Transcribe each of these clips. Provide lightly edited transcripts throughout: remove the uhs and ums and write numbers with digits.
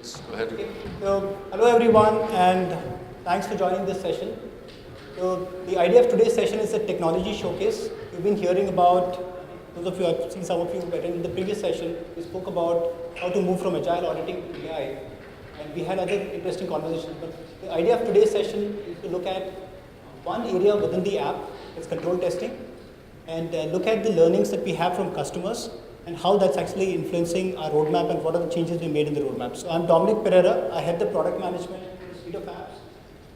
Please go ahead. Okay. So, hello everyone, and thanks for joining this session. So, the idea of today's session is a technology showcase. We've been hearing about, those of you, I've seen some of you attended the previous session, we spoke about how to move from agile auditing to AI, and we had other interesting conversations. But the idea of today's session is to look at one area within the app, it's control testing, and look at the learnings that we have from customers and how that's actually influencing our roadmap and what are the changes we made in the roadmap. So I'm Dominic Pereira. I head the product management suite of apps.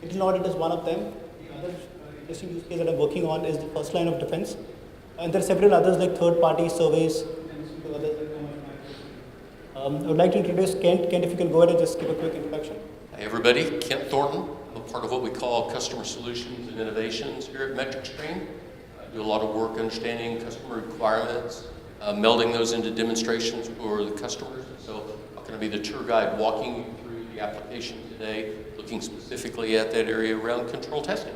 Internal audit is one of them. The other interesting use case that I'm working on is the first line of defense. And there are several others like third-party surveys and others. I would like to introduce Kent. Kent, if you can go ahead and just give a quick introduction. Hi everybody, Kent Thornton. I'm part of what we call customer solutions and innovations here at MetricStream. I do a lot of work understanding customer requirements, melding those into demonstrations for the customers. So I'm going to be the tour guide walking you through the application today, looking specifically at that area around control testing.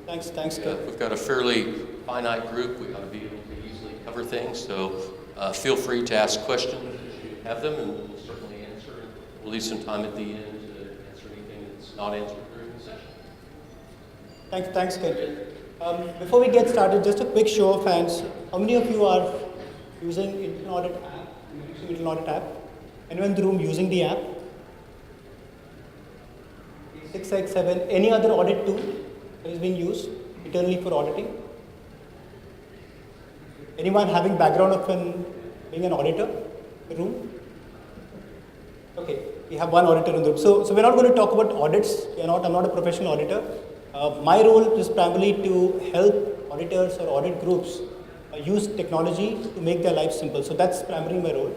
Thanks, Kent. We've got a fairly finite group. We ought to be able to easily cover things. So feel free to ask questions if you have them, and we'll certainly answer. We'll leave some time at the end to answer anything that's not answered during the session. Thanks, Kent. Before we get started, just a quick show of hands. How many of you are using internal audit app? Anyone in the room using the app? 6, 7. Any other audit tool that is being used internally for auditing? Anyone having background of being an auditor in the room? Okay, we have one auditor in the room. So we're not going to talk about audits. I'm not a professional auditor. My role is primarily to help auditors or audit groups use technology to make their lives simple. So that's primarily my role.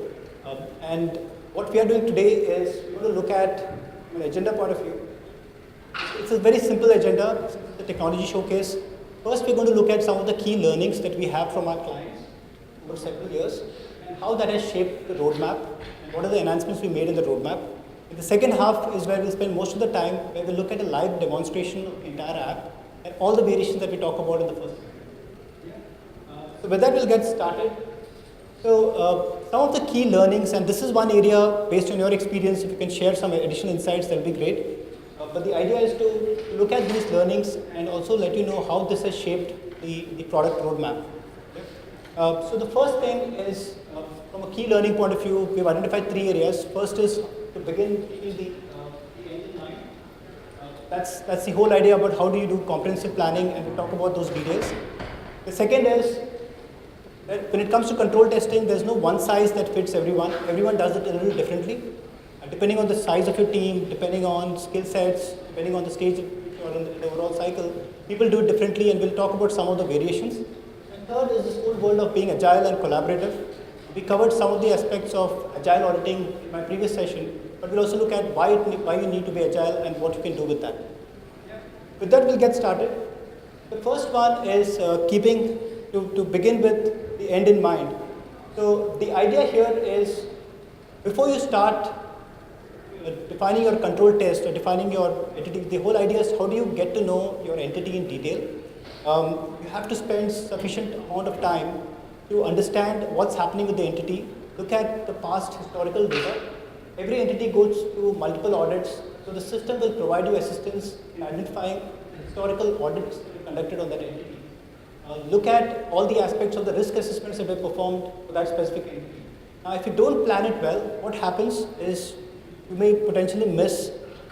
And what we are doing today is we're going to look at, from an agenda point of view, it's a very simple agenda. It's a technology showcase. First, we're going to look at some of the key learnings that we have from our clients over several years and how that has shaped the roadmap and what are the enhancements we made in the roadmap. In the second half is where we'll spend most of the time where we'll look at a live demonstration of the entire app and all the variations that we talk about in the first. So with that, we'll get started. So some of the key learnings, and this is one area based on your experience, if you can share some additional insights, that will be great. But the idea is to look at these learnings and also let you know how this has shaped the product roadmap. So the first thing is, from a key learning point of view, we've identified 3 areas. First is to begin keeping the end in mind. That's the whole idea about how do you do comprehensive planning, and we'll talk about those details. The second is that when it comes to control testing, there's no one size that fits everyone. Everyone does it a little differently. Depending on the size of your team, depending on skill sets, depending on the stage or in the overall cycle, people do it differently, and we'll talk about some of the variations. And third is this whole world of being agile and collaborative. We covered some of the aspects of agile auditing in my previous session, but we'll also look at why you need to be agile and what you can do with that. With that, we'll get started. The first one is to begin with the end in mind. So the idea here is, before you start defining your control test or defining your entity, the whole idea is how do you get to know your entity in detail. You have to spend sufficient amount of time to understand what's happening with the entity, look at the past historical data. Every entity goes through multiple audits, so the system will provide you assistance in identifying historical audits that you conducted on that entity. Look at all the aspects of the risk assessments that were performed for that specific entity. Now, if you don't plan it well, what happens is you may potentially miss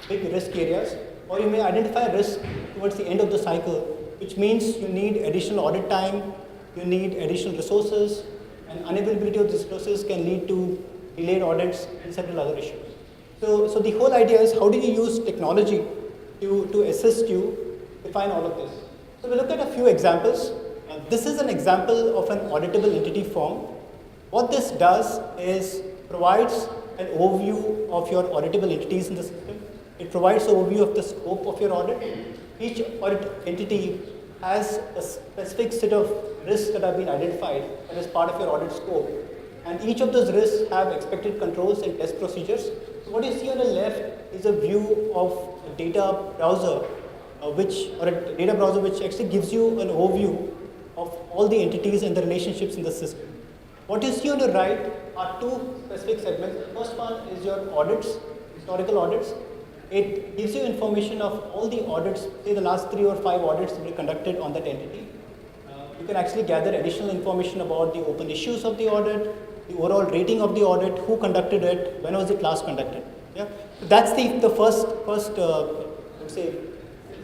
big risk areas, or you may identify risk towards the end of the cycle, which means you need additional audit time, you need additional resources, and unavailability of these resources can lead to delayed audits and several other issues. So the whole idea is how do you use technology to assist you define all of this. So we'll look at a few examples. This is an example of an auditable entity form. What this does is provides an overview of your auditable entities in the system. It provides an overview of the scope of your audit. Each audit entity has a specific set of risks that have been identified and is part of your audit scope. And each of those risks have expected controls and test procedures. So what you see on the left is a view of a data browser, which actually gives you an overview of all the entities and the relationships in the system. What you see on the right are two specific segments. The first one is your audits, historical audits. It gives you information of all the audits, say the last 3 or 5 audits that were conducted on that entity. You can actually gather additional information about the open issues of the audit, the overall rating of the audit, who conducted it, when was it last conducted. Yeah? So that's the first let's say,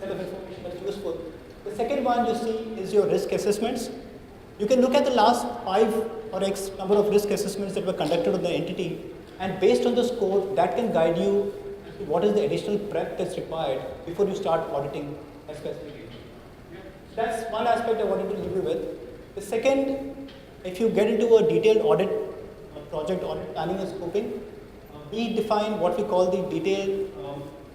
set of information that's useful. The second one you see is your risk assessments. You can look at the last 5 or X number of risk assessments that were conducted on the entity, and based on the score, that can guide you to what is the additional prep that's required before you start auditing a specific entity. That's one aspect I wanted to leave you with. The second, if you get into a detailed audit project, audit planning and scoping, we define what we call the detailed,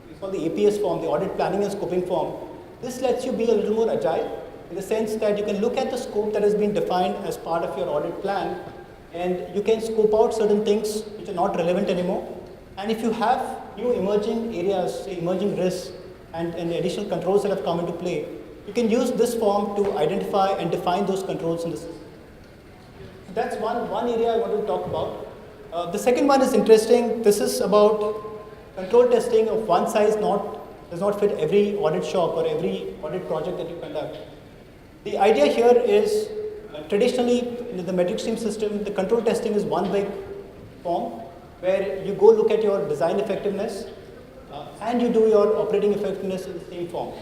it's called the APS form, the audit planning and scoping form. This lets you be a little more agile in the sense that you can look at the scope that has been defined as part of your audit plan, and you can scope out certain things which are not relevant anymore. And if you have new emerging areas, say emerging risks and additional controls that have come into play, you can use this form to identify and define those controls in the system. That's one area I want to talk about. The second one is interesting. This is about control testing of one size does not fit every audit shop or every audit project that you conduct. The idea here is traditionally in the MetricStream system, the control testing is one big form where you go look at your design effectiveness and you do your operating effectiveness in the same form.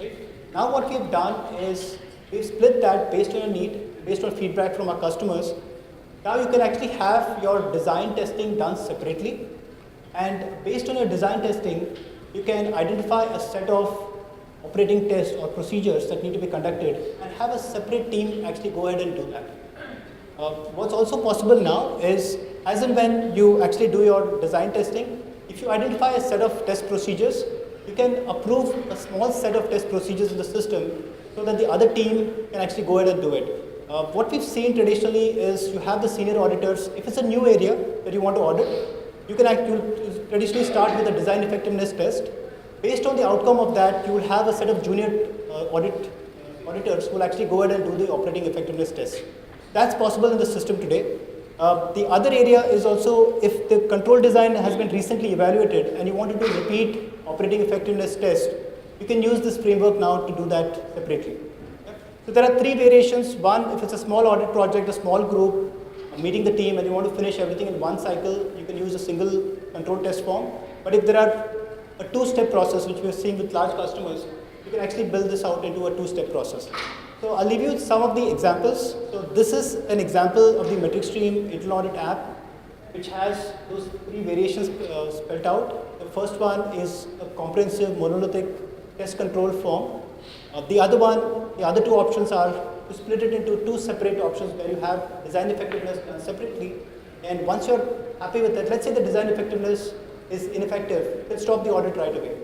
Right? Now what we've done is we've split that based on your need, based on feedback from our customers. Now you can actually have your design testing done separately, and based on your design testing, you can identify a set of operating tests or procedures that need to be conducted and have a separate team actually go ahead and do that. What's also possible now is, as and when you actually do your design testing, if you identify a set of test procedures, you can approve a small set of test procedures in the system so that the other team can actually go ahead and do it. What we've seen traditionally is you have the senior auditors. If it's a new area that you want to audit, you can actually traditionally start with a design effectiveness test. Based on the outcome of that, you will have a set of junior auditors who will actually go ahead and do the operating effectiveness test. That's possible in the system today. The other area is also if the control design has been recently evaluated and you want to do repeat operating effectiveness test, you can use this framework now to do that separately. So there are 3 variations. One, if it's a small audit project, a small group, meeting the team and you want to finish everything in one cycle, you can use a single control test form. But if there are a 2-step process, which we are seeing with large customers, you can actually build this out into a 2-step process. So I'll leave you with some of the examples. So this is an example of the MetricStream internal audit app, which has those 3 variations spelled out. The first one is a comprehensive monolithic test control form. The other 2 options are to split it into 2 separate options where you have design effectiveness done separately. And once you're happy with it, let's say the design effectiveness is ineffective, you can stop the audit right away.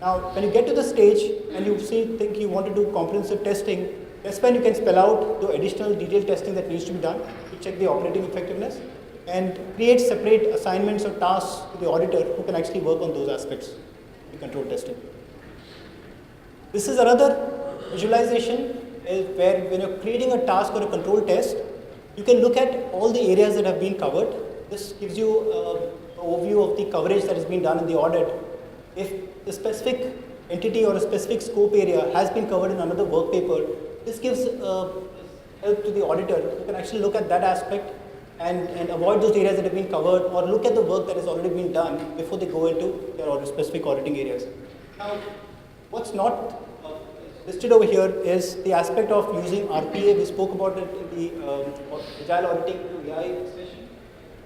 Now, when you get to the stage and you think you want to do comprehensive testing, that's when you can spell out the additional detailed testing that needs to be done to check the operating effectiveness and create separate assignments or tasks to the auditor who can actually work on those aspects of the control testing. This is another visualization where when you're creating a task or a control test, you can look at all the areas that have been covered. This gives you an overview of the coverage that has been done in the audit. If the specific entity or a specific scope area has been covered in another work paper, this gives help to the auditor who can actually look at that aspect and avoid those areas that have been covered, or look at the work that has already been done before they go into their specific auditing areas. Now, what's not listed over here is the aspect of using RPA. We spoke about it in the Agile Auditing to AI session.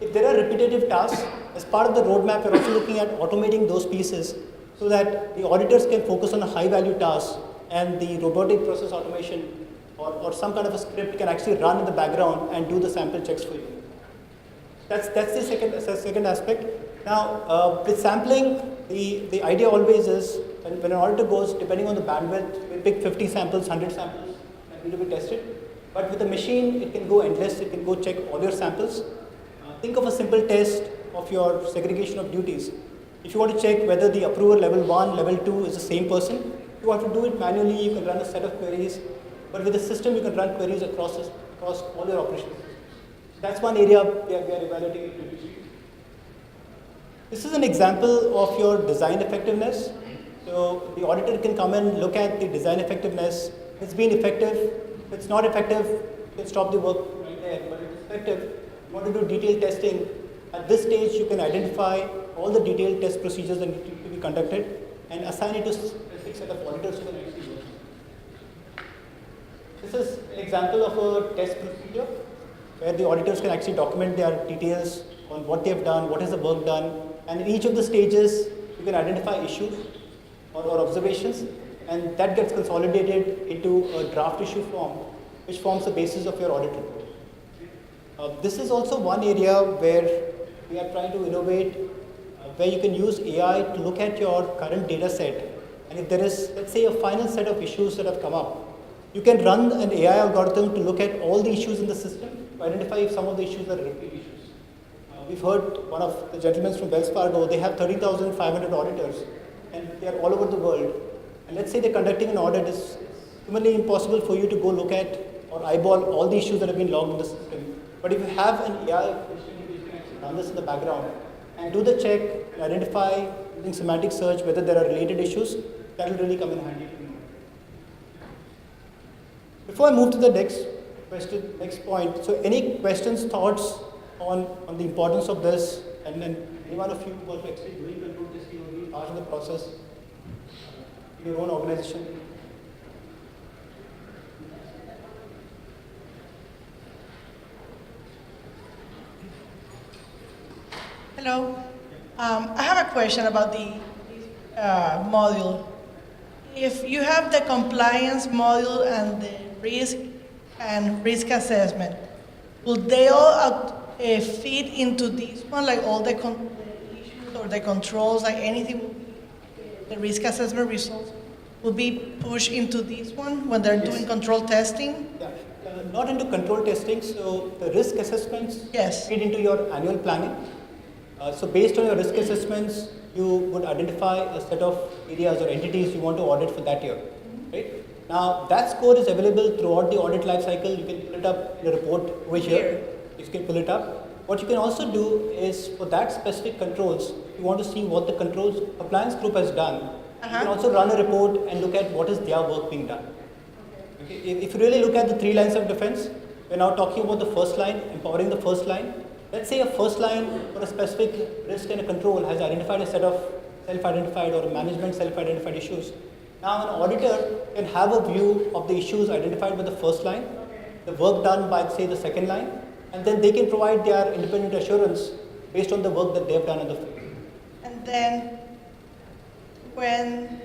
If there are repetitive tasks, as part of the roadmap, we're also looking at automating those pieces so that the auditors can focus on a high-value task and the robotic process automation or some kind of a script can actually run in the background and do the sample checks for you. That's the second aspect. Now, with sampling, the idea always is when an auditor goes, depending on the bandwidth, we pick 50 samples, 100 samples that need to be tested. But with a machine, it can go endless. It can go check all your samples. Think of a simple test of your segregation of duties. If you want to check whether the approver level 1, level 2 is the same person, if you want to do it manually, you can run a set of queries. But with the system, you can run queries across all your operations. That's one area we are evaluating. This is an example of your design effectiveness. So the auditor can come and look at the design effectiveness. It's been effective. If it's not effective, you can stop the work right there. But if it's effective, you want to do detailed testing. At this stage, you can identify all the detailed test procedures that need to be conducted and assign it to a specific set of auditors who can actually work. This is an example of a test procedure where the auditors can actually document their details on what they have done, what is the work done, and in each of the stages, you can identify issues or observations, and that gets consolidated into a draft issue form, which forms the basis of your audit report. This is also one area where we are trying to innovate, where you can use AI to look at your current data set, and if there is, let's say, a final set of issues that have come up, you can run an AI algorithm to look at all the issues in the system to identify if some of the issues are repeat issues. We've heard one of the gentlemen from Wells Fargo, they have 30,500 auditors, and they are all over the world. And let's say they're conducting an audit, it's humanly impossible for you to go look at or eyeball all the issues that have been logged in the system. But if you have an AI, you can actually run this in the background and do the check and identify using semantic search whether there are related issues, that will really come in handy. Before I move to the next question, next point, so any questions, thoughts on the importance of this, and then any one of you who are actually doing control testing or being part of the process in your own organization? Hello. I have a question about the module. If you have the compliance module and the risk assessment, will they all fit into this one, like all the issues or the controls, like anything, the risk assessment results will be pushed into this one when they're doing control testing? Yeah, not into control testing, so the risk assessments Yes. feed into your annual planning. So based on your risk assessments, you would identify a set of areas or entities you want to audit for that year, right? Now, that score is available throughout the audit life cycle. You can pull it up in the report over here. You can pull it up. What you can also do is, for that specific controls, if you want to see what the controls compliance group has done, you can also run a report and look at what is their work being done. Okay. If you really look at the 3 lines of defense, we're now talking about the first line, empowering the first line. Let's say a first line for a specific risk and a control has identified a set of self-identified or management self-identified issues. Now an auditor can have a view of the issues identified by the first line, the work done by, say, the second line, and then they can provide their independent assurance based on the work that they've done in the field. And then when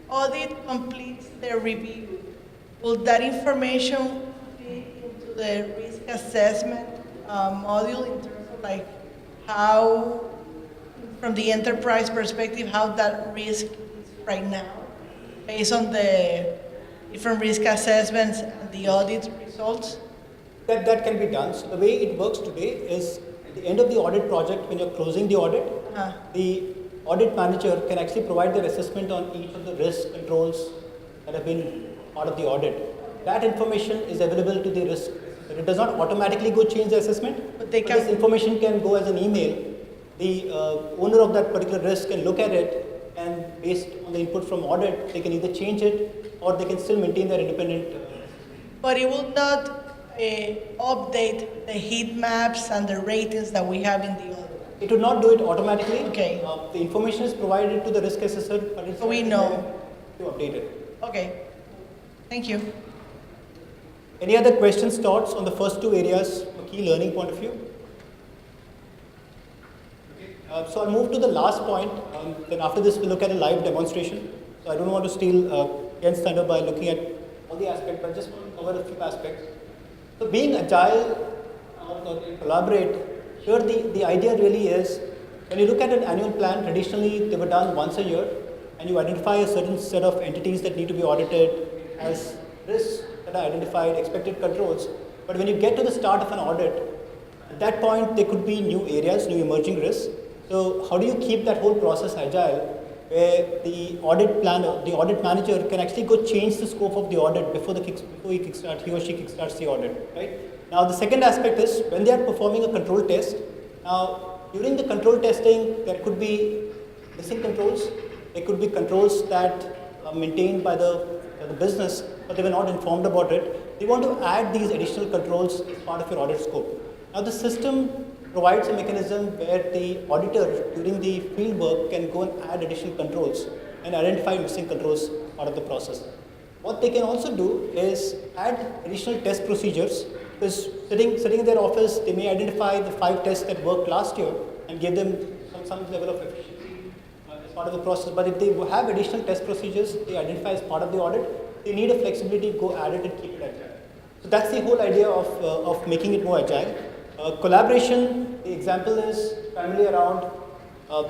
audit completes their review, will that information fit into the risk assessment module in terms of like how, from the enterprise perspective, how that risk is right now, based on the different risk assessments and the audit results? That can be done. So the way it works today is at the end of the audit project, when you're closing the audit, the audit manager can actually provide their assessment on each of the risk controls that have been part of the audit. That information is available to the risk. It does not automatically go change the assessment, but this information can go as an email. The owner of that particular risk can look at it, and based on the input from audit, they can either change it or they can still maintain their independent. But it will not update the heat maps and the ratings that we have in the audit. It would not do it automatically. Okay. The information is provided to the risk assessor, but it's So we know to update it. Okay. Thank you. Any other questions, thoughts on the first 2 areas from a key learning point of view? So I'll move to the last point. Then after this, we'll look at a live demonstration. So I don't want to steal Ken's thunder by looking at all the aspects, but I just want to cover a few aspects. So being agile or collaborate, here the idea really is, when you look at an annual plan, traditionally they were done once a year, and you identify a certain set of entities that need to be audited as risks that are identified, expected controls. But when you get to the start of an audit, at that point there could be new areas, new emerging risks. So how do you keep that whole process agile, where the audit planner, the audit manager can actually go change the scope of the audit before he or she kickstarts the audit, right? Now, the second aspect is when they are performing a control test. Now, during the control testing, there could be missing controls. There could be controls that are maintained by the business, but they were not informed about it. They want to add these additional controls as part of your audit scope. Now, the system provides a mechanism where the auditor, during the field work, can go and add additional controls and identify missing controls as part of the process. What they can also do is add additional test procedures, because sitting in their office, they may identify the 5 tests that worked last year and give them some level of efficiency as part of the process. But if they have additional test procedures they identify as part of the audit, they need a flexibility to go add it and keep it agile. So that's the whole idea of making it more agile. Collaboration, the example is primarily around,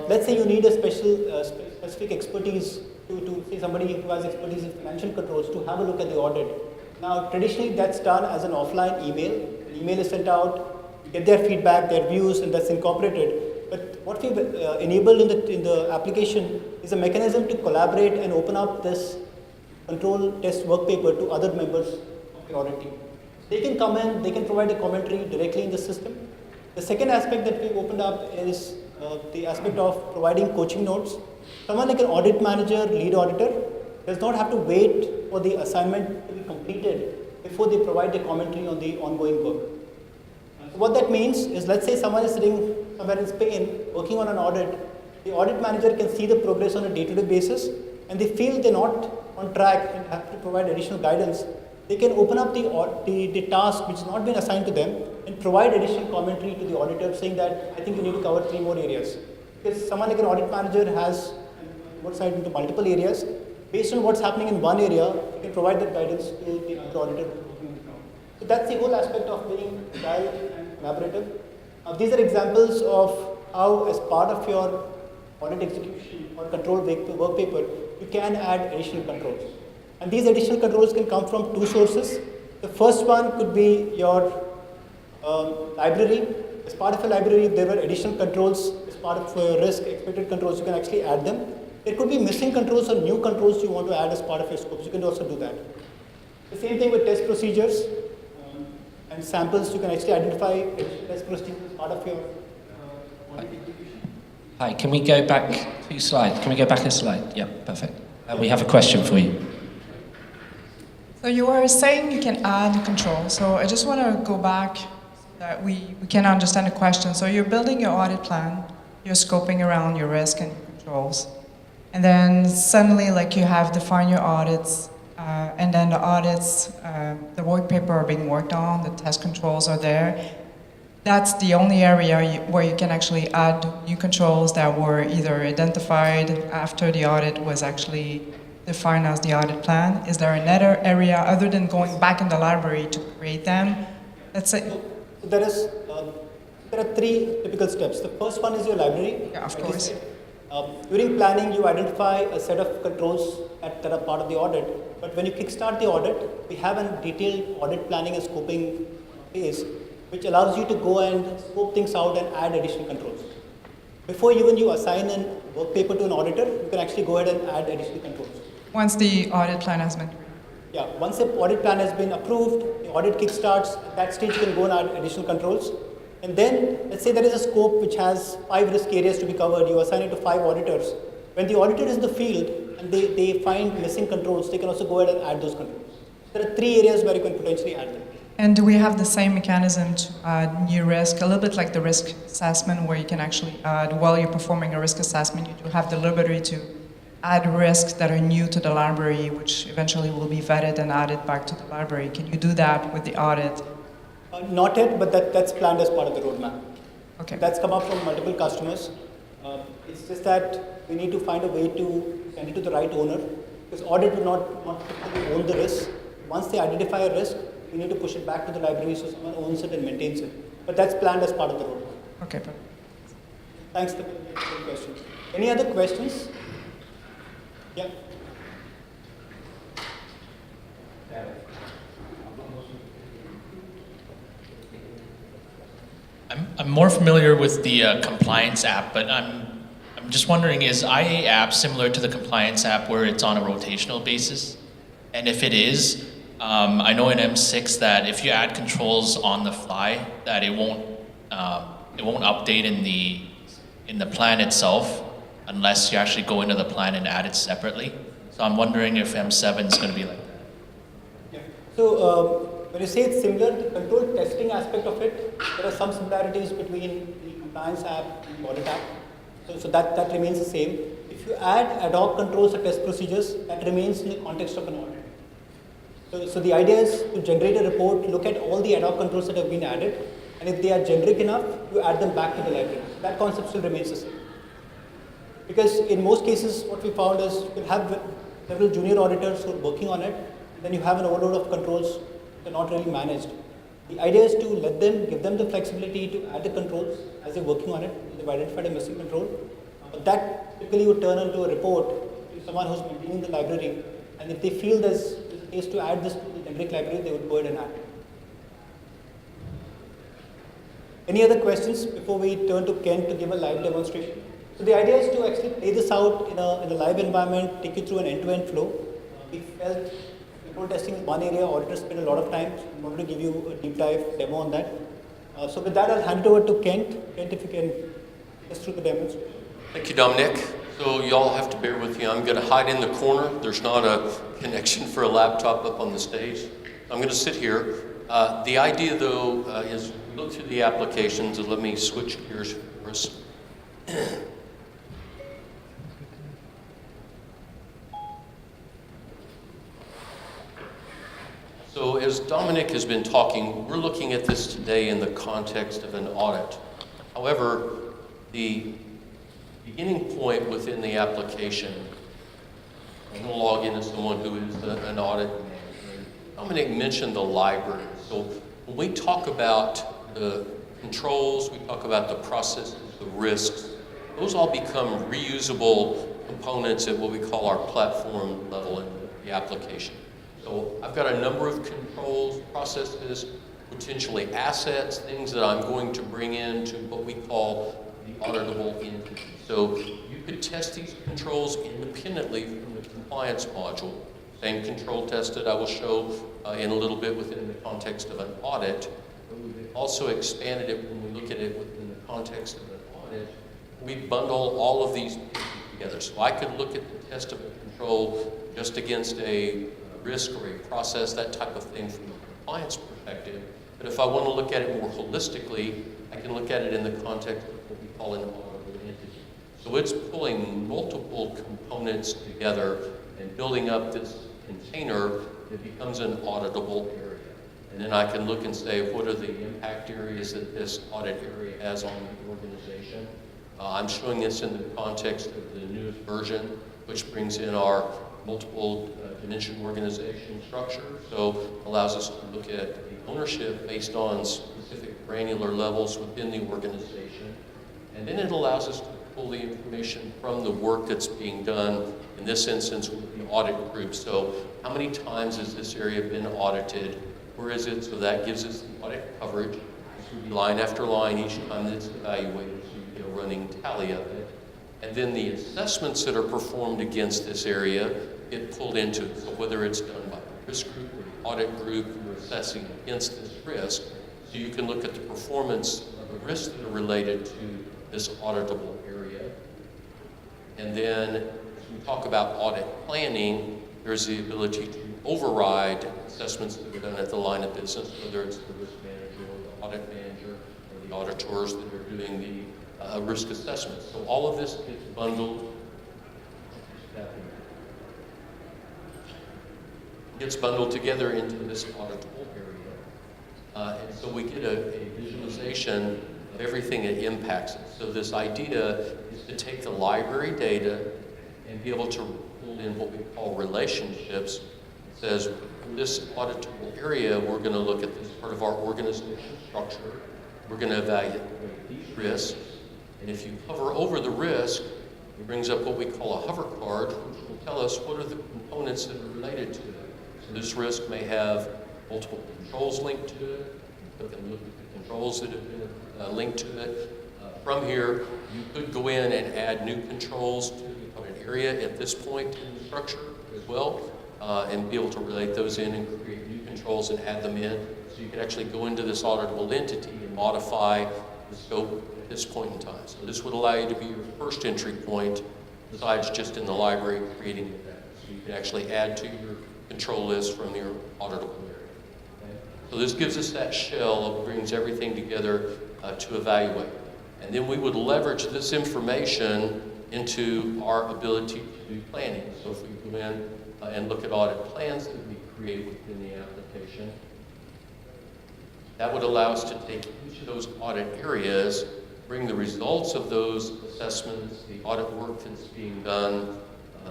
let's say you need a specific expertise to say somebody who has expertise in financial controls to have a look at the audit. Now, traditionally that's done as an offline email. An email is sent out, you get their feedback, their views, and that's incorporated. But what we've enabled in the application is a mechanism to collaborate and open up this control test work paper to other members of your audit team. They can come in, they can provide a commentary directly in the system. The second aspect that we've opened up is the aspect of providing coaching notes. Someone like an audit manager, lead auditor, does not have to wait for the assignment to be completed before they provide the commentary on the ongoing work. So what that means is, let's say someone is sitting somewhere in Spain working on an audit. The audit manager can see the progress on a day-to-day basis, and they feel they're not on track and have to provide additional guidance. They can open up the task which has not been assigned to them and provide additional commentary to the auditor saying that I think you need to cover 3 more areas. Because someone like an audit manager has oversight into multiple areas. Based on what's happening in one area, you can provide that guidance to the other auditor. So that's the whole aspect of being agile and collaborative. These are examples of how, as part of your audit execution or control work paper, you can add additional controls. And these additional controls can come from 2 sources. The first one could be your library. As part of a library, there were additional controls as part of risk, expected controls, you can actually add them. There could be missing controls or new controls you want to add as part of your scopes. You can also do that. The same thing with test procedures and samples. You can actually identify test procedures as part of your audit execution. Hi, can we go back to your slide? Can we go back a slide? Yeah, perfect. We have a question for you. So you were saying you can add control. So I just want to go back so that we can understand the question. So you're building your audit plan, you're scoping around your risk and your controls, and then suddenly like you have defined your audits, and then the audits, the work paper are being worked on, the test controls are there. That's the only area where you can actually add new controls that were either identified after the audit was actually defined as the audit plan. Is there another area other than going back in the library to create them? Let's say. So there are 3 typical steps. The first one is your library. Yeah, of course. During planning, you identify a set of controls that are part of the audit. But when you kickstart the audit, we have a detailed audit planning and scoping phase, which allows you to go and scope things out and add additional controls. Before even you assign a work paper to an auditor, you can actually go ahead and add additional controls. Once the audit plan has been created. Yeah, once the audit plan has been approved, the audit kickstarts, at that stage you can go and add additional controls. And then, let's say there is a scope which has 5 risk areas to be covered, you assign it to 5 auditors. When the auditor is in the field and they find missing controls, they can also go ahead and add those controls. There are 3 areas where you can potentially add them. And do we have the same mechanism to add new risk, a little bit like the risk assessment, where you can actually add, while you're performing a risk assessment, you do have the liberty to add risks that are new to the library, which eventually will be vetted and added back to the library. Can you do that with the audit? Not yet, but that's planned as part of the roadmap. Okay. That's come up from multiple customers. It's just that we need to find a way to send it to the right owner, because audit will not typically own the risk. Once they identify a risk, we need to push it back to the library so someone owns it and maintains it. But that's planned as part of the roadmap. Okay, perfect. Thanks for the question. Any other questions? Yeah. I'm more familiar with the compliance app, but I'm just wondering, is IA app similar to the compliance app where it's on a rotational basis? And if it is, I know in M6 that if you add controls on the fly, that it won't update in the plan itself unless you actually go into the plan and add it separately. So I'm wondering if M7 is going to be like that. Yeah. So when you say it's similar, the control testing aspect of it, there are some similarities between the compliance app and the audit app. So that remains the same. If you add ad hoc controls or test procedures, that remains in the context of an audit. So the idea is to generate a report, look at all the ad hoc controls that have been added, and if they are generic enough, you add them back to the library. That concept still remains the same. Because in most cases, what we found is you have several junior auditors who are working on it, and then you have an overload of controls that are not really managed. The idea is to let them, give them the flexibility to add the controls as they're working on it. They've identified a missing control. But that typically would turn into a report to someone who's maintaining the library. And if they feel there's a case to add this to the generic library, they would go ahead and add it. Any other questions before we turn to Ken to give a live demonstration? So the idea is to actually play this out in a live environment, take you through an end-to-end flow. We felt control testing is one area auditors spend a lot of time. So I'm going to give you a deep dive demo on that. So with that, I'll hand it over to Kent. Kent, if you can take us through the demonstration. Thank you, Dominic. So y'all have to bear with me. I'm going to hide in the corner. There's not a connection for a laptop up on the stage. I'm going to sit here. The idea, though, is look through the applications, and let me switch gears for us. So as Dominic has been talking, we're looking at this today in the context of an audit. However, the beginning point within the application, I'm going to log in as someone who is an audit manager. Dominic mentioned the library. So when we talk about the controls, we talk about the processes, the risks, those all become reusable components at what we call our platform level in the application. So I've got a number of controls, processes, potentially assets, things that I'm going to bring into what we call the auditable entity. So you could test these controls independently from the compliance module. Same control tested I will show in a little bit within the context of an audit. But we've also expanded it when we look at it within the context of an audit. We bundle all of these pieces together. So I could look at the test of a control just against a risk or a process, that type of thing from a compliance perspective. But if I want to look at it more holistically, I can look at it in the context of what we call an auditable entity. So it's pulling multiple components together and building up this container that becomes an auditable area. And then I can look and say, what are the impact areas that this audit area has on the organization? I'm showing this in the context of the newest version, which brings in our multiple dimension organization structure. So allows us to look at the ownership based on specific granular levels within the organization. And then it allows us to pull the information from the work that's being done, in this instance with the audit group. So how many times has this area been audited? Where is it? So that gives us the audit coverage. Line after line each time that it's evaluated, so you get a running tally of it. And then the assessments that are performed against this area get pulled into it. So whether it's done by the risk group or the audit group, you're assessing against this risk. So you can look at the performance of the risks that are related to this auditable area. And then as we talk about audit planning, there's the ability to override assessments that are done at the line of business, whether it's the risk manager or the audit manager or the auditors that are doing the risk assessments. So all of this gets bundled. Gets bundled together into this auditable area. And so we get a visualization of everything that impacts it. So this idea is to take the library data and be able to pull in what we call relationships. It says, in this auditable area, we're going to look at this part of our organizational structure. We're going to evaluate these risks. And if you hover over the risk, it brings up what we call a hover card, which will tell us what are the components that are related to it. So this risk may have multiple controls linked to it. You can look at the controls that have been linked to it. From here, you could go in and add new controls to the audit area at this point in the structure as well. and be able to relate those in and create new controls and add them in. So you can actually go into this auditable entity and modify the scope at this point in time. So this would allow you to be your first entry point, besides just in the library creating that. So you can actually add to your control list from your auditable area. Okay? So this gives us that shell that brings everything together to evaluate. And then we would leverage this information into our ability to do planning. So if we go in and look at audit plans that we create within the application, that would allow us to take each of those audit areas, bring the results of those assessments, the audit work that's being done,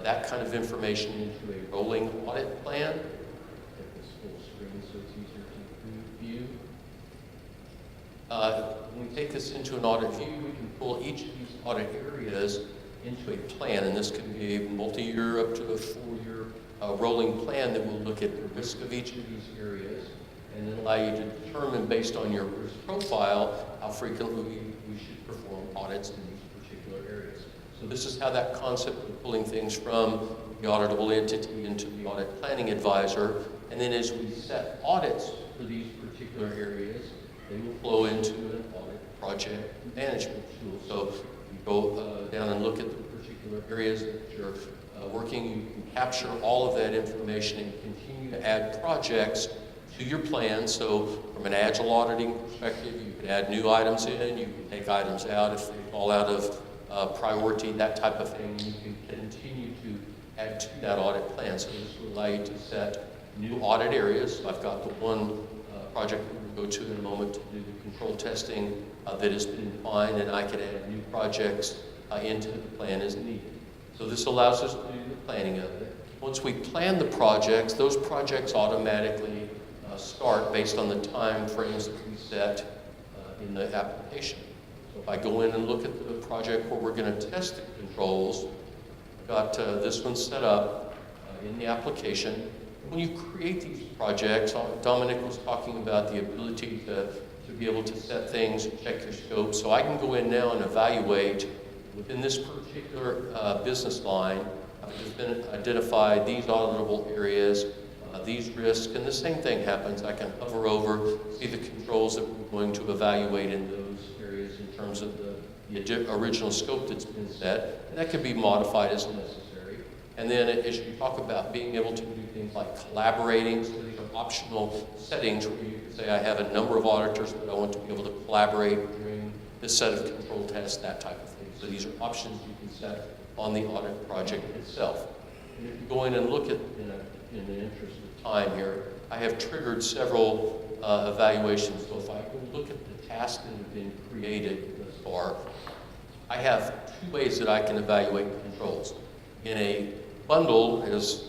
that kind of information into a rolling audit plan. Get this full screen so it's easier to view. When we take this into an audit view, we can pull each of these audit areas into a plan, and this can be a multi-year up to a 4-year rolling plan that will look at the risk of each of these areas and then allow you to determine, based on your risk profile, how frequently we should perform audits in these particular areas. So this is how that concept of pulling things from the auditable entity into the audit planning advisor, and then as we set audits for these particular areas, they will flow into an audit project management tool. So you go down and look at the particular areas that you're working, you can capture all of that information and continue to add projects to your plan. So from an agile auditing perspective, you can add new items in, you can take items out if they fall out of priority, that type of thing. You can continue to add to that audit plan. So this will allow you to set new audit areas. I've got the one project we'll go to in a moment to do the control testing that has been defined, and I can add new projects into the plan as needed. So this allows us to do the planning of it. Once we plan the projects, those projects automatically start based on the time frames that we set in the application. So if I go in and look at the project where we're going to test the controls, I've got this one set up in the application. When you create these projects, Dominic was talking about the ability to be able to set things, check your scope. So I can go in now and evaluate within this particular business line. I've identified these auditable areas, these risks, and the same thing happens. I can hover over, see the controls that we're going to evaluate in those areas in terms of the original scope that's been set, and that can be modified as necessary. And then as you talk about being able to do things like collaborating, so these are optional settings where you can say I have a number of auditors, but I want to be able to collaborate during this set of control tests, that type of thing. So these are options you can set on the audit project itself. And if you go in and look at, in the interest of time here, I have triggered several evaluations. So if I go look at the tasks that have been created thus far, I have 2 ways that I can evaluate controls. In a bundle, as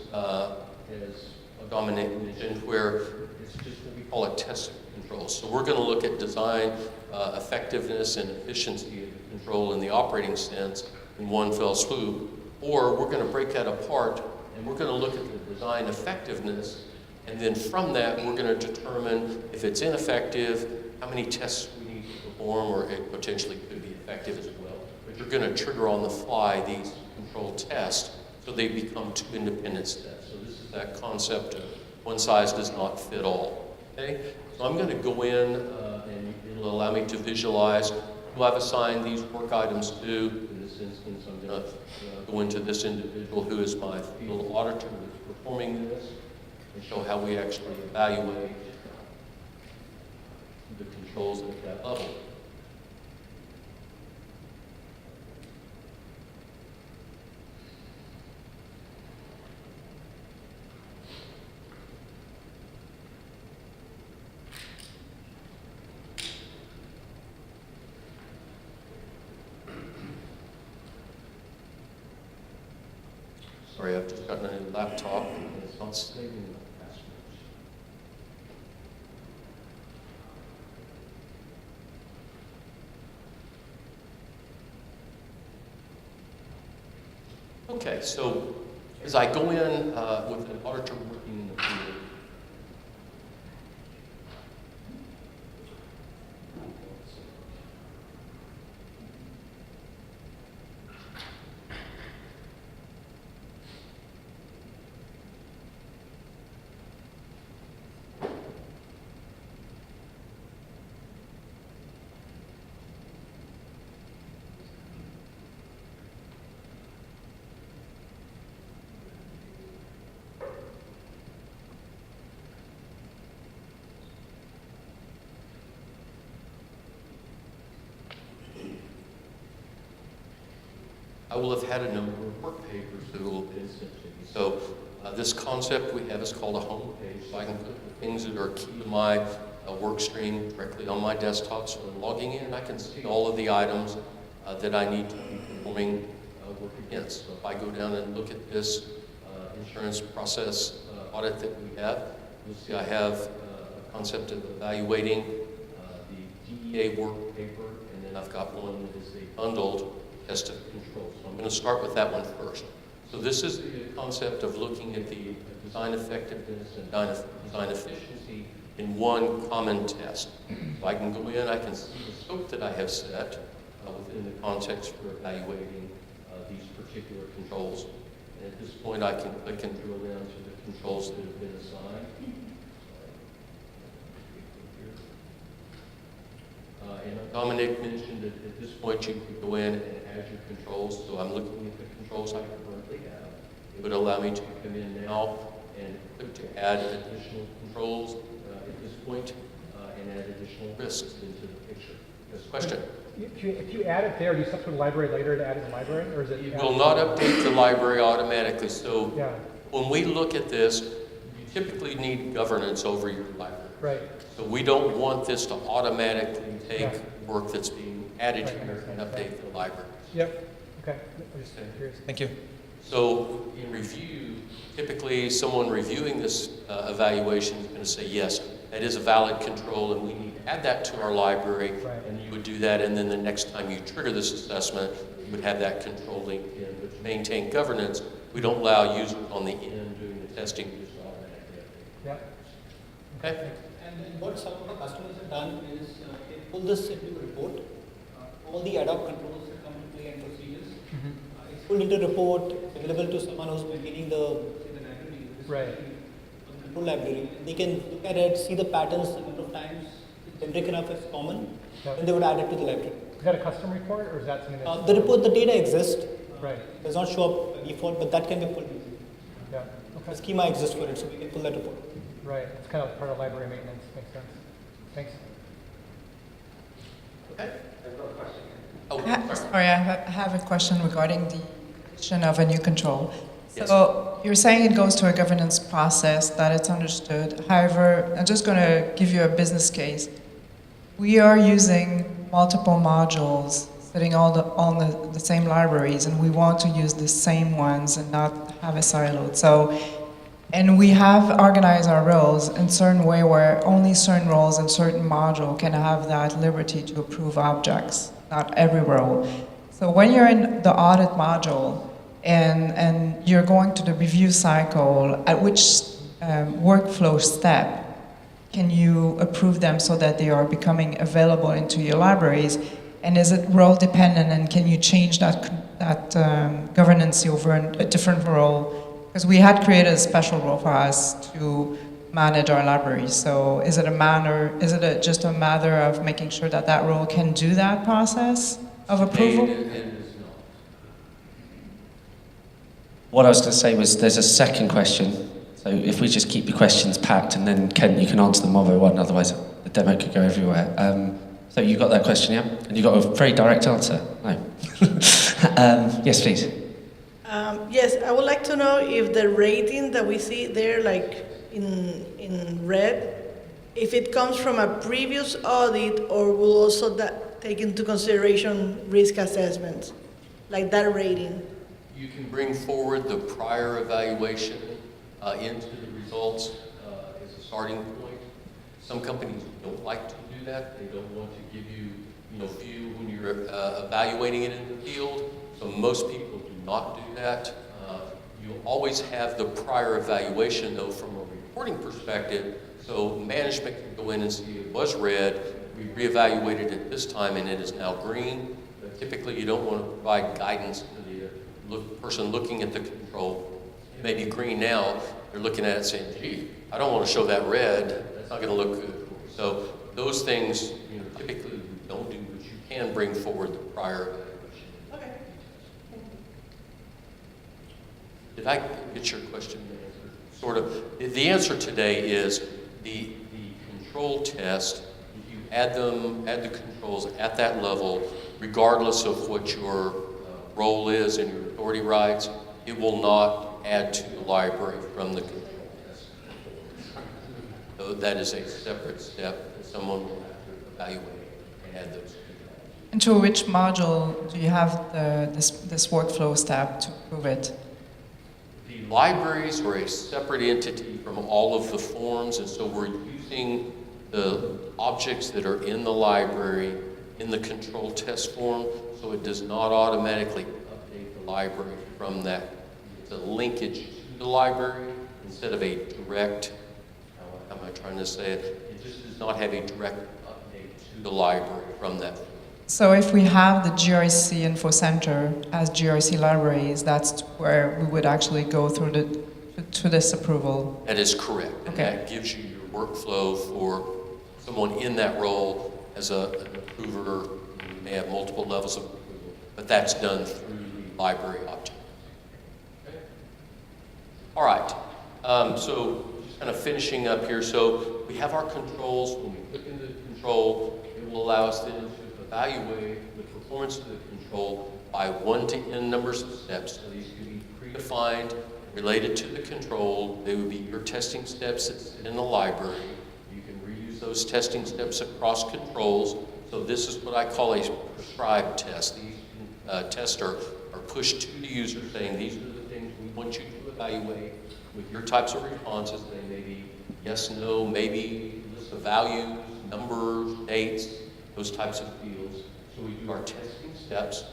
Dominic mentioned, where it's just what we call a test control. So we're going to look at design effectiveness and efficiency of the control in the operating sense in one fell swoop, or we're going to break that apart and we're going to look at the design effectiveness, and then from that we're going to determine if it's ineffective, how many tests we need to perform, or it potentially could be effective as well. But you're going to trigger on the fly these control tests so they become 2 independent steps. So this is that concept of one size does not fit all. Okay? So I'm going to go in and it'll allow me to visualize who I've assigned these work items to. In this instance, I'm going to go into this individual who is my field auditor that's performing this, and show how we actually evaluate the controls at that level. Sorry, I've just gotten a new laptop and it's not saving the passwords. Okay, so as I go in with an auditor working in the field, I will have had a number of work papers that will have been sent to me. So this concept we have is called a home page. So I can put the things that are key to my work stream directly on my desktop. So I'm logging in and I can see all of the items that I need to be performing work against. So if I go down and look at this insurance process audit that we have, you'll see I have a concept of evaluating the DEA work paper, and then I've got one that is a bundled test of control. So I'm going to start with that one first. So this is the concept of looking at the design effectiveness and design efficiency in one common test. So I can go in, I can see the scope that I have set within the context for evaluating these particular controls. And at this point, I can click and drill down to the controls that have been assigned. And Dominic mentioned that at this point you could go in and add your controls. So I'm looking at the controls I currently have. It would allow me to come in now and click to add additional controls at this point and add additional risks into the picture. Yes, question? If you add it there, do you set to the library later to add it in the library? Or is it? It will not update the library automatically. So yeah. When we look at this, you typically need governance over your library. Right. So we don't want this to automatically take work that's being added Right, here and update the library. Yep. Okay. I'm just curious. Thank you. So in review, typically someone reviewing this evaluation is going to say, yes, that is a valid control and we need to add that to our library. Right. And you would do that, and then the next time you trigger this assessment, you would have that control linked in. But to maintain governance, we don't allow users on the end doing the testing to just automatically update. Yeah. Okay? And what some of our customers have done is they pull this into a report, all the ad hoc controls that come into play and procedures. It's pulled into a report, it's available to someone who's maintaining the library. Right. The control library. They can look at it, see the patterns, the number of times it's generic enough as common, then they would add it to the library. Is that a custom report or is that something that's... The report, the data exists. Right. It does not show up by default, but that can be pulled in. Yeah. The Okay. schema exists for it, so we can pull that report. Right. It's kind of part of library maintenance. Makes sense. Thanks. Okay. Oh, Sorry, I have a question regarding the addition of a new control. So you're saying it goes to a governance process, that it's understood. However, I'm just going to give you a business case. We are using multiple modules sitting all on the same libraries, and we want to use the same ones and not have a siloed. So, and we have organized our roles in a certain way where only certain roles and certain module can have that liberty to approve objects, not every role. So when you're in the audit module and you're going to the review cycle, at which workflow step can you approve them so that they are becoming available into your libraries? And is it role dependent, and can you change that governance over a different role? Because we had created a special role for us to manage our libraries. So is it just a matter of making sure that that role can do that process of approval? And it is not. What I was going to say was there's a second question. So if we just keep the questions packed, and then Ken, you can answer them one by one, otherwise the demo could go everywhere. So you got that question, yeah? And you got a very direct answer. No. Yes, please. Yes, I would like to know if the rating that we see there, like in red, if it comes from a previous audit or will also that take into consideration risk assessments, like that rating. You can bring forward the prior evaluation into the results as a starting point. Some companies don't like to do that. They don't want to give you, view when you're evaluating it in the field. So most people do not do that. You'll always have the prior evaluation, though, from a reporting perspective. So management can go in and see it was red. We reevaluated it this time, and it is now green. But typically, you don't want to provide guidance to the person looking at the control. It may be green now. They're looking at it saying, gee, I don't want to show that red. That's not going to look good. So those things, typically we don't do, but you can bring forward the prior evaluation. Okay. Did I get your question answered? Sort of. The answer today is the control test. You add the controls at that level, regardless of what your role is and your authority rights, it will not add to the library from the control test. So that is a separate step that someone will have to evaluate and add those. Into which module do you have this workflow step to prove it? The libraries are a separate entity from all of the forms, and so we're using the objects that are in the library in the control test form, so it does not automatically update the library from that. It's a linkage to the library instead of a direct, how am I trying to say it? It just does not have a direct update to the library from that. So if we have the GRC Info Center as GRC libraries, that's where we would actually go through to this approval. That is correct. And Okay. that gives you your workflow for someone in that role as an approver. You may have multiple levels of approval, but that's done through the library object. Okay. All right. So just kind of finishing up here. So we have our controls. When we click into the control, it will allow us then to evaluate the performance of the control by 1 to n numbers of steps. So these can be predefined, related to the control. They would be your testing steps that sit in the library. You can reuse those testing steps across controls. So this is what I call a prescribed test. These tests are pushed to the user saying these are the things we want you to evaluate with your types of responses. They may be yes, no, maybe, list of values, numbers, dates, those types of fields. So we do our testing steps,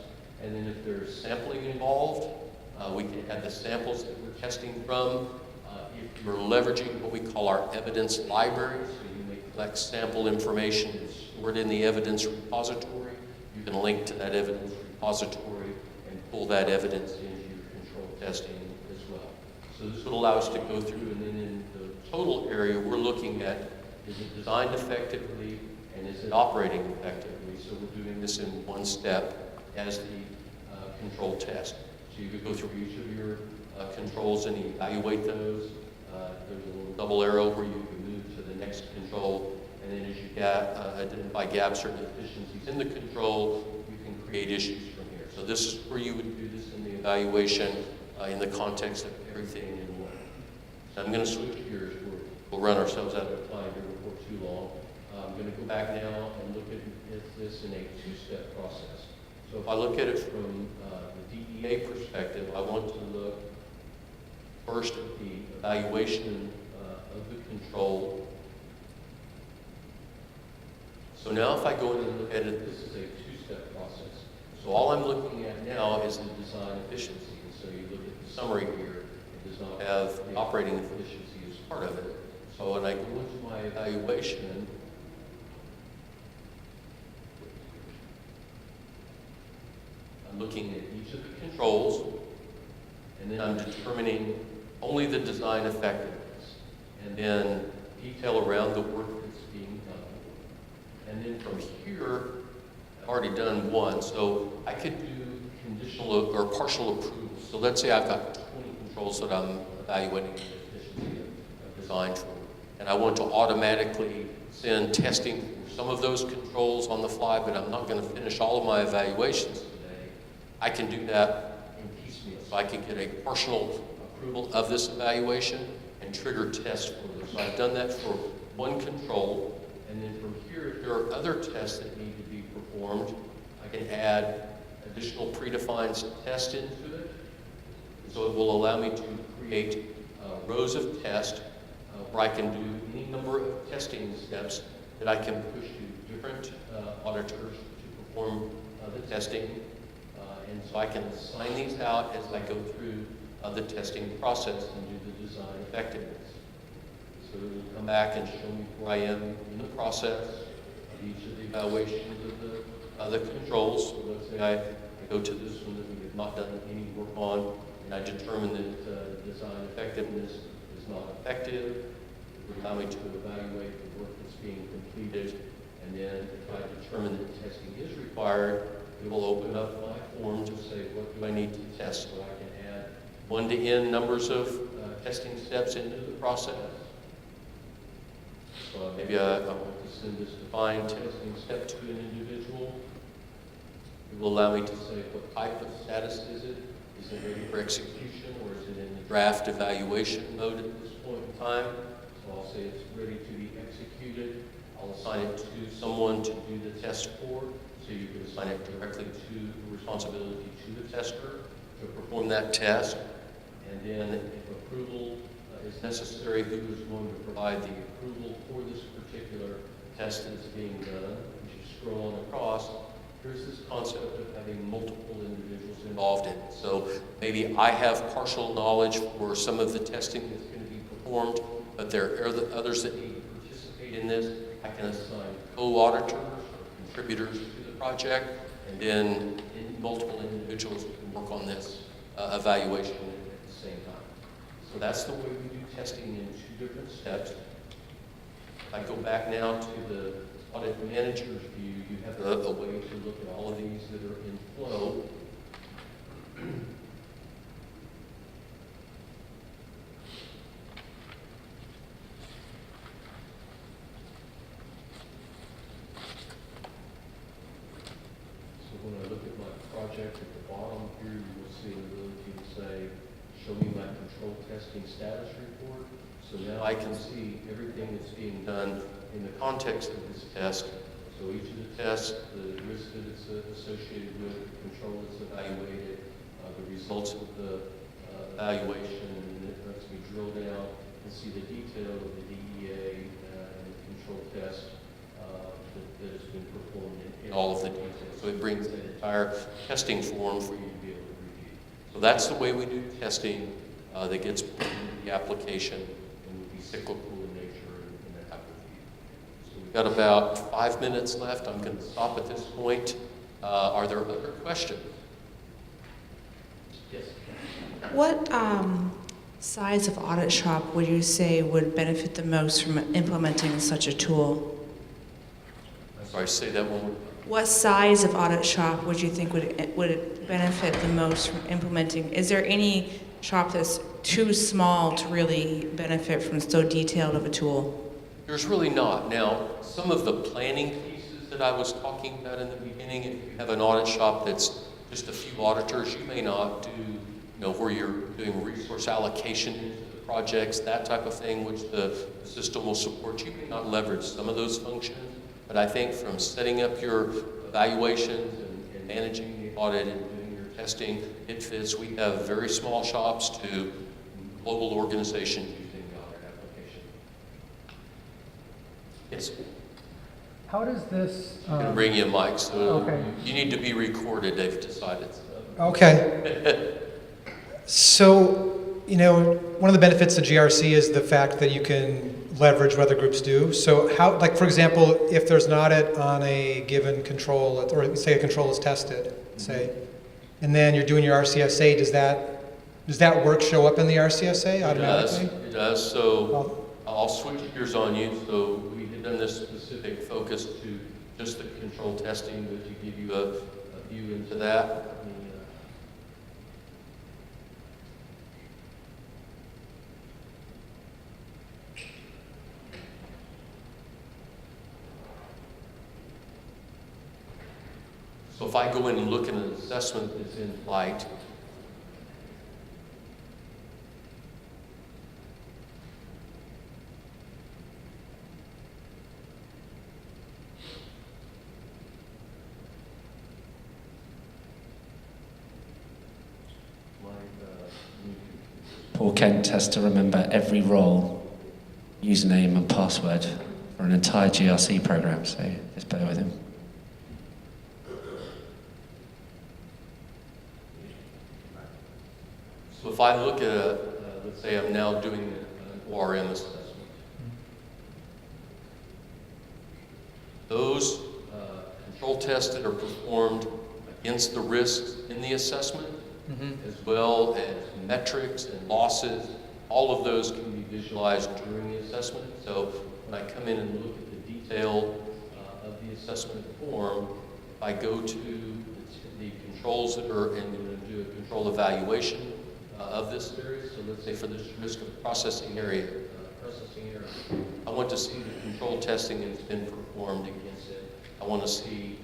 and then if there's sampling involved, we can add the samples that we're testing from. If you're leveraging what we call our evidence library, so you may collect sample information and store it in the evidence repository, you can link to that evidence repository and pull that evidence into your control testing as well. So this would allow us to go through, and then in the total area, we're looking at, is it designed effectively and is it operating effectively? So we're doing this in one step as the control test. So you could go through each of your controls and evaluate those. There's a little double arrow where you can move to the next control, and then as you identify gaps or deficiencies in the control, you can create issues from here. So this is where you would do this in the evaluation in the context of everything in one. So I'm going to switch gears. We'll run ourselves out of time here before too long. I'm going to go back now and look at this in a two-step process. So if I look at it from the DEA perspective, I want to look first at the evaluation of the control. So now if I go in and look at it, this is a two-step process. So all I'm looking at now is the design efficiency. And so you look at the summary here, it does not have the operating efficiency as part of it. So when I go into my evaluation, I'm looking at each of the controls, and then I'm determining only the design effectiveness, and then detail around the work that's being done. And then from here, I've already done one, so I could do conditional or partial approval. So let's say I've got 20 controls that I'm evaluating the efficiency of design for, and I want to automatically send testing for some of those controls on the fly, but I'm not going to finish all of my evaluations today. I can do that in piecemeal. So I can get a partial approval of this evaluation and trigger tests for this. So I've done that for one control, and then from here, if there are other tests that need to be performed, I can add additional predefined tests into it. So it will allow me to create rows of tests where I can do any number of testing steps that I can push to different auditors to perform the testing. And so I can assign these out as I go through the testing process and do the design effectiveness. So it will come back and show me where I am in the process of each of the evaluations of the controls. So let's say I go to this one that we have not done any work on, and I determine that design effectiveness is not effective. It will allow me to evaluate the work that's being completed, and then if I determine that testing is required, it will open up my form to say, what do I need to test? So I can add 1 to n numbers of testing steps into the process. So maybe I want to send this defined testing step to an individual. It It will allow me to say what type of status is it? Is it ready for execution, or is it in the draft evaluation mode at this point in time? So I'll say it's ready to be executed. I'll assign it to someone to do the test for, so you can assign it directly to the responsibility to the tester to perform that test. And then if approval is necessary, who is going to provide the approval for this particular test that's being done? As you scroll on across, here's this concept of having multiple individuals involved in it. So maybe I have partial knowledge for some of the testing that's going to be performed, but there are others that need to participate in this. I can assign co-auditors or contributors to the project, and then multiple individuals can work on this evaluation at the same time. So that's the way we do testing in 2 different steps. If I go back now to the audit manager's view, you have a way to look at all of these that are in flow. So when I look at my project at the bottom here, you will see an ability to say, show me my control testing status report. So now I can see everything that's being done in the context of this test. So each of the tests, the risk that it's associated with, the control that's evaluated, the results of the evaluation, and it lets me drill down and see the detail of the DEA and the control test that has been performed in all of the details. So it brings the entire testing form for you to be able to review. So that's the way we do testing that gets put into the application and would be cyclical in nature in that type of view. So we've got about 5 minutes left. I'm going to stop at this point. Are there other questions? Yes. What size of audit shop would you say would benefit the most from implementing such a tool? I'm sorry, say that one more time. What size of audit shop would you think would it benefit the most from implementing? Is there any shop that's too small to really benefit from so detailed of a tool? There's really not. Now, some of the planning pieces that I was talking about in the beginning, if you have an audit shop that's just a few auditors, you may not do, where you're doing resource allocation into the projects, that type of thing, which the system will support. You may not leverage some of those functions, but I think from setting up your evaluations and managing the audit and doing your testing, it fits. We have very small shops to global organizations using the audit application. Yes. How does this? I'm going to bring you a mic, so okay. you need to be recorded. They've decided. Okay. So, one of the benefits of GRC is the fact that you can leverage what other groups do. So how, like for example, if there's an audit on a given control, or say a control is tested, say, and then you're doing your RCSA, does that work show up in the RCSA automatically? It does. So I'll switch gears on you. So we had done this specific focus to just the control testing, but to give you a view into that. So if I go in and look at an assessment that's in flight, Poor Kent has to remember every role, username and password for an entire GRC program, so just bear with him. so if I look at let's say I'm now doing an ORM assessment. Those control tests that are performed against the risks in the assessment, as well as metrics and losses, all of those can be visualized during the assessment. So when I come in and look at the detail of the assessment form, if I go to the controls that are, and I'm going to do a control evaluation of this area, so let's say for this risk of processing area, I want to see the control testing that's been performed against it. I want to see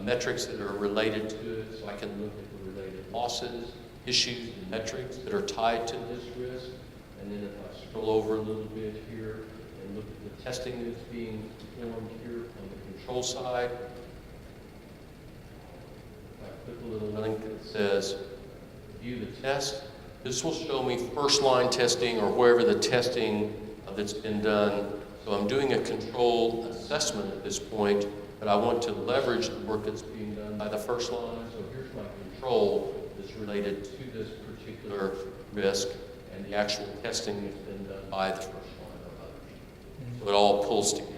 metrics that are related to it, so I can look at the related losses, issues, and metrics that are tied to this risk. And then if I scroll over a little bit here and look at the testing that's being performed here on the control side, if I click a little link that says view the test, this will show me first line testing or wherever the testing that's been done. So I'm doing a control assessment at this point, but I want to leverage the work that's being done by the first line. So here's my control that's related to this particular risk and the actual testing that's been done by the first line or others. So it all pulls together.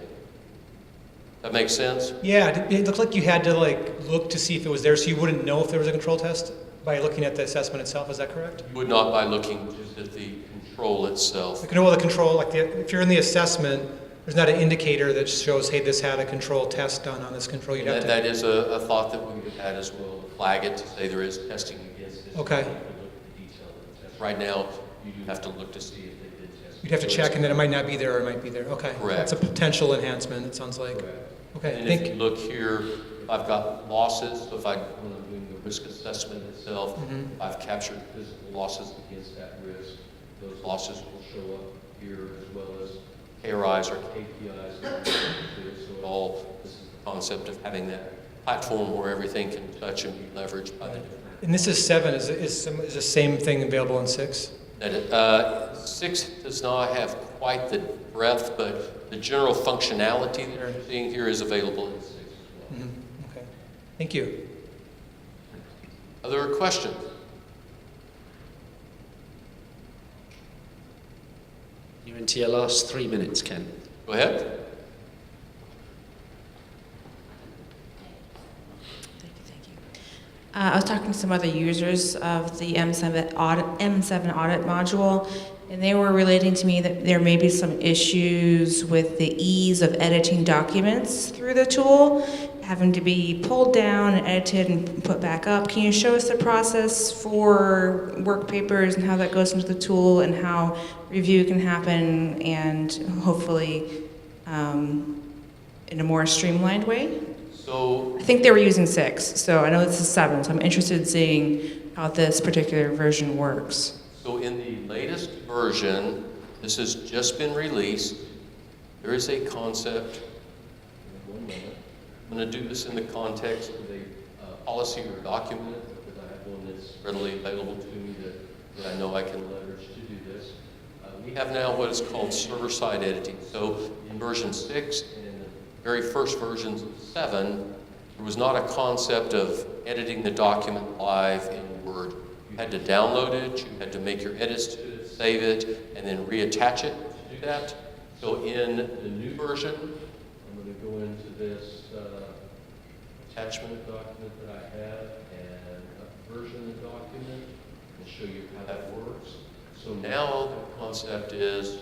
That makes sense? Yeah, it looked like you had to look to see if it was there, so you wouldn't know if there was a control test by looking at the assessment itself. Is that correct? You would not by looking just at the control itself. Like, the control, if you're in the assessment, there's not an indicator that shows, hey, this had a control test done on this control. You'd have to. That is a thought that we have had as well. Flag it to say there is testing against this. Okay. You have to look at the detail of the test. Right now, you do have to look to see if they did test. You'd have to check, and then it might not be there, or it might be there. Okay. Correct. That's a potential enhancement, it sounds like. Correct. Okay. And if you look here, if I've got losses, so when I'm doing the risk assessment itself, if I've captured physical losses against that risk, those losses will show up here as well as KRIs or KPIs. So this is the concept of having that platform where everything can touch and be leveraged by the different. And this is 7. Is the same thing available in 6? 6 does not have quite the breadth, but the general functionality that you're seeing here is available in 6 as well. Mm-hmm. Okay. Thank you. Other questions? You're into your last 3 minutes, Ken. Go ahead. I was talking to some other users of the M7 audit module, and they were relating to me that there may be some issues with the ease of editing documents through the tool, having to be pulled down and edited and put back up. Can you show us the process for work papers and how that goes into the tool and how review can happen and hopefully in a more streamlined way? So I think they were using 6, so I know this is 7, so I'm interested in seeing how this particular version works. So in the latest version, this has just been released. There is a concept. One moment. I'm going to do this in the context of a policy or document because I have one that's readily available to me that I know I can leverage to do this. We have now what is called server-side editing. So in version 6 and the very first versions of 7, there was not a concept of editing the document live in Word. You had to download it, you had to make your edits to it, save it, and then reattach it to do that. So in the new version, I'm going to go into this attachment document that I have and a version of the document and show you how that works. So now the concept is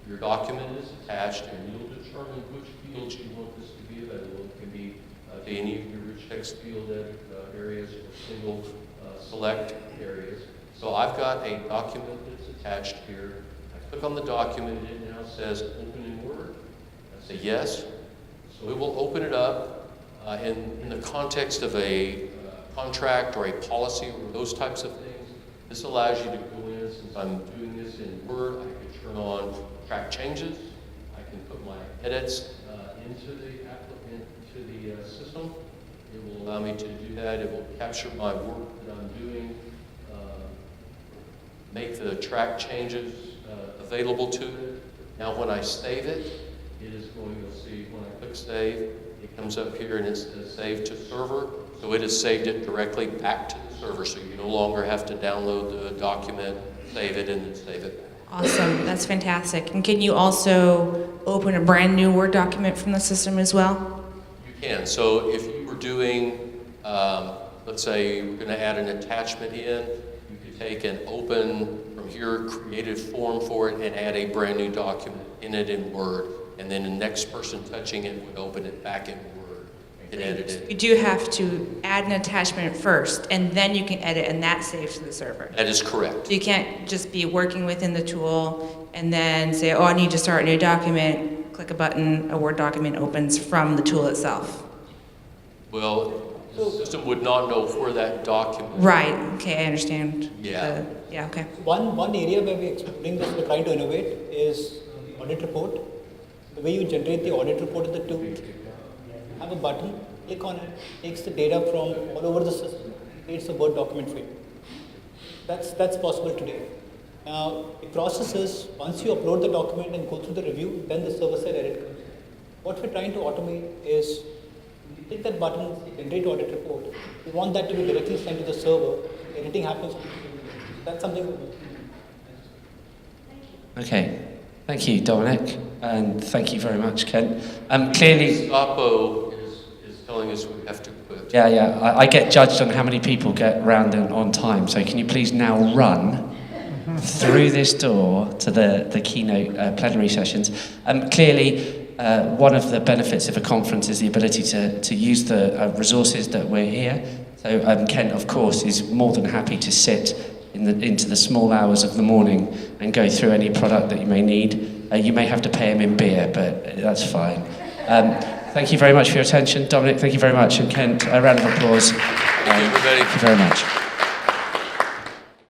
your document is attached and you'll determine which fields you want this to be available. It can be to any of your rich text field areas or single select areas. So I've got a document that's attached here. I click on the document and it now says open in Word. I say yes. So it will open it up in the context of a contract or a policy or those types of things. This allows you to go in, since I'm doing this in Word, I can turn on track changes. I can put my edits into the system. It will allow me to do that. It will capture my work that I'm doing, make the track changes available to it. Now when I save it, it is going to see, when I click save, it comes up here and it says save to server. So it has saved it directly back to the server, so you no longer have to download the document, save it, and then save it back. Awesome, that's fantastic. And can you also open a brand new Word document from the system as well? You can. So if you were doing, let's say we're going to add an attachment in, you could take and open from here, create a form for it, and add a brand new document in it in Word. And then the next person touching it would open it back in Word and edit it. You do have to add an attachment first, and then you can edit, and that saves to the server. That is correct. So you can't just be working within the tool and then say, oh, I need to start a new document, click a button, a Word document opens from the tool itself. Well, the system would not know where that document. Right, okay, I understand. Yeah. Yeah, okay. One area where we're exploring this, we're trying to innovate, is the audit report. The way you generate the audit report is the tool. Have a button, click on it, takes the data from all over the system, creates a Word document for you. That's possible today. Now, the process is, once you upload the document and go through the review, then the server-side edit comes. What we're trying to automate is, you click that button, generate audit report. We want that to be directly sent to the server. Editing happens. That's something we're doing. Okay. Thank you, Dominic, and thank you very much, Ken. Clearly, Gestapo is telling us we have to quit. yeah, I get judged on how many people get round and on time, so can you please now run through this door to the keynote plenary sessions? Clearly, one of the benefits of a conference is the ability to use the resources that we're here. So Ken, of course, is more than happy to sit into the small hours of the morning and go through any product that you may need. You may have to pay him in beer, but that's fine. Thank you very much for your attention. Dominic, thank you very much. And Ken, a round of applause. Thank you, everybody. Thank you very much.